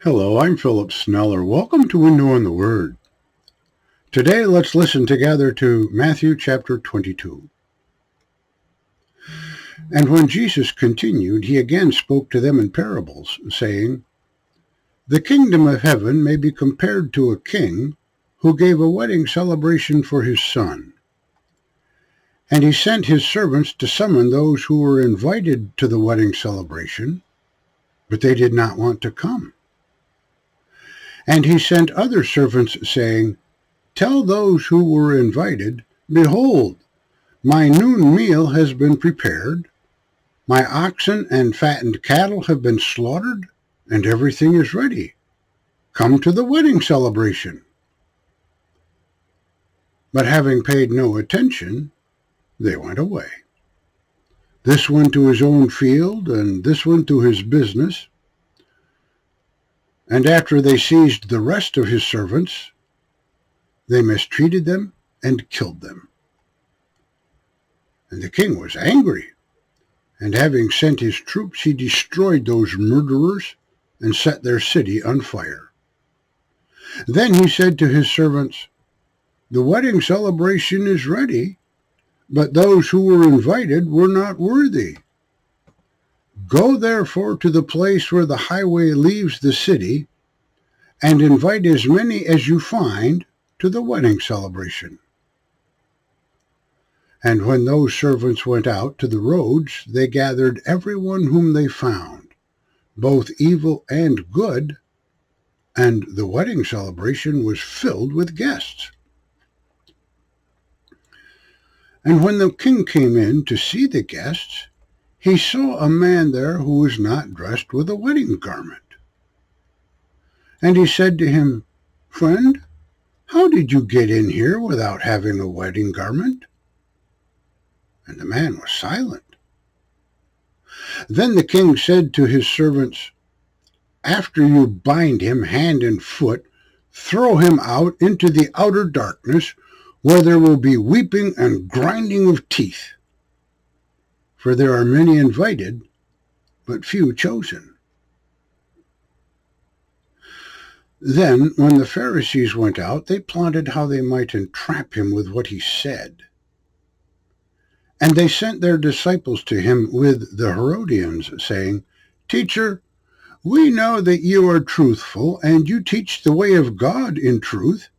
Hello, I'm Philip Sneller. Welcome to Window on the Word. Today, let's listen together to Matthew chapter 22. And when Jesus continued, he again spoke to them in parables, saying, "The kingdom of heaven may be compared to a king who gave a wedding celebration for his son. And he sent his servants to summon those who were invited to the wedding celebration, but they did not want to come. And he sent other servants, saying, 'Tell those who were invited, Behold, my noon meal has been prepared, my oxen and fattened cattle have been slaughtered, and everything is ready. Come to the wedding celebration.' But having paid no attention, they went away. This went to his own field, and this went to his business. And after they seized the rest of his servants, they mistreated them and killed them. And the king was angry, and having sent his troops, he destroyed those murderers and set their city on fire. Then he said to his servants, 'The wedding celebration is ready, but those who were invited were not worthy. Go therefore to the place where the highway leaves the city, and invite as many as you find to the wedding celebration.' And when those servants went out to the roads, they gathered everyone whom they found, both evil and good, and the wedding celebration was filled with guests. And when the king came in to see the guests, he saw a man there who was not dressed with a wedding garment. And he said to him, 'Friend, how did you get in here without having a wedding garment?' And the man was silent. Then the king said to his servants, 'After you bind him hand and foot, throw him out into the outer darkness, where there will be weeping and grinding of teeth. For there are many invited, but few chosen.' Then, when the Pharisees went out, they plotted how they might entrap him with what he said. And they sent their disciples to him with the Herodians, saying, 'Teacher, we know that you are truthful, and you teach the way of God in truth,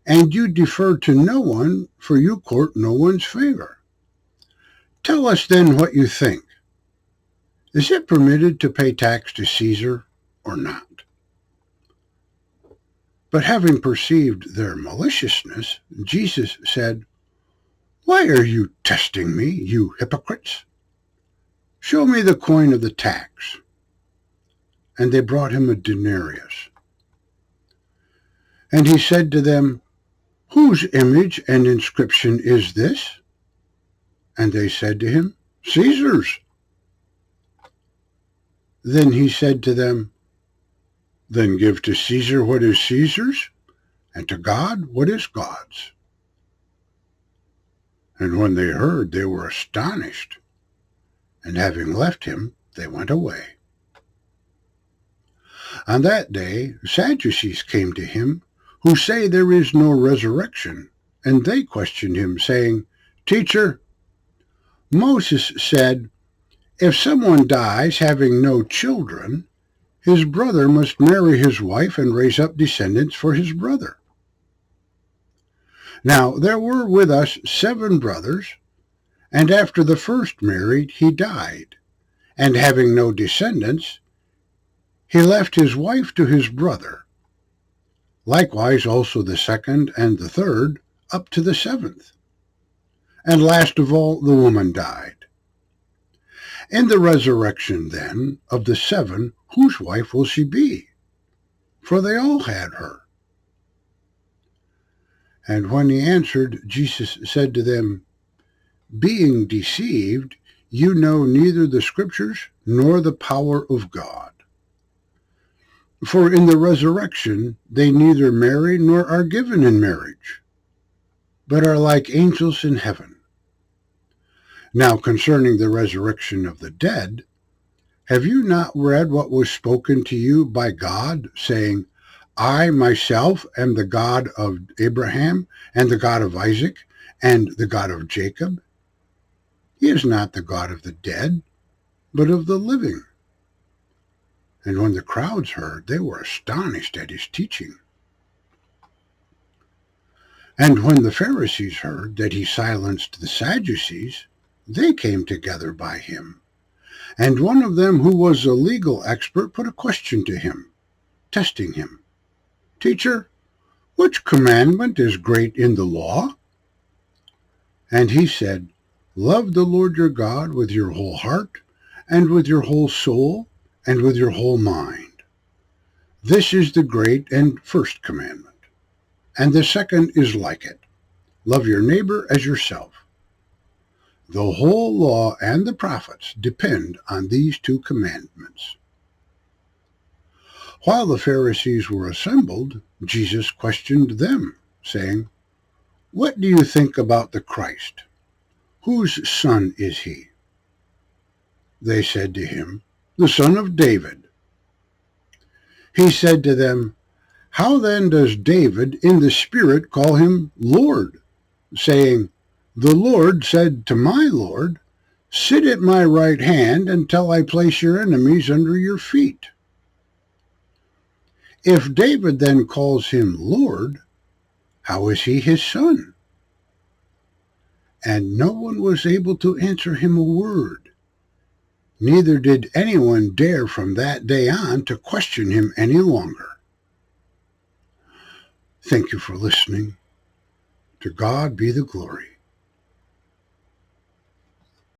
and you defer to no one, for you court no one's favor. Tell us then what you think. Is it permitted to pay tax to Caesar or not?' But having perceived their maliciousness, Jesus said, 'Why are you testing me, you hypocrites? Show me the coin of the tax.' And they brought him a denarius. And he said to them, 'Whose image and inscription is this?' And they said to him, 'Caesar's.' Then he said to them, 'Then give to Caesar what is Caesar's, and to God what is God's.' And when they heard, they were astonished, and having left him, they went away. On that day, Sadducees came to him, who say there is no resurrection, and they questioned him, saying, 'Teacher, Moses said, if someone dies having no children, his brother must marry his wife and raise up descendants for his brother. Now there were with us 7 brothers, and after the first married, he died, and having no descendants, he left his wife to his brother. Likewise also the second and the third, up to the 7th. And last of all, the woman died. In the resurrection, then, of the 7, whose wife will she be? For they all had her.' And when he answered, Jesus said to them, 'Being deceived, you know neither the Scriptures nor the power of God. For in the resurrection they neither marry nor are given in marriage, but are like angels in heaven. Now concerning the resurrection of the dead, Have you not read what was spoken to you by God, saying, I myself am the God of Abraham, and the God of Isaac, and the God of Jacob? He is not the God of the dead, but of the living. And when the crowds heard, they were astonished at his teaching. And when the Pharisees heard that he silenced the Sadducees, they came together by him. And one of them, who was a legal expert, put a question to him, testing him. Teacher, which commandment is great in the law? And he said, Love the Lord your God with your whole heart, and with your whole soul, and with your whole mind. This is the great and first commandment. And the second is like it. Love your neighbor as yourself. The whole law and the prophets depend on these two commandments. While the Pharisees were assembled, Jesus questioned them, saying, What do you think about the Christ? Whose son is he? They said to him, The son of David. He said to them, How then does David in the Spirit call him Lord, saying, The Lord said to my Lord, Sit at my right hand until I place your enemies under your feet. If David then calls him Lord, how is he his son? And no one was able to answer him a word. Neither did anyone dare from that day on to question him any longer. Thank you for listening. To God be the glory.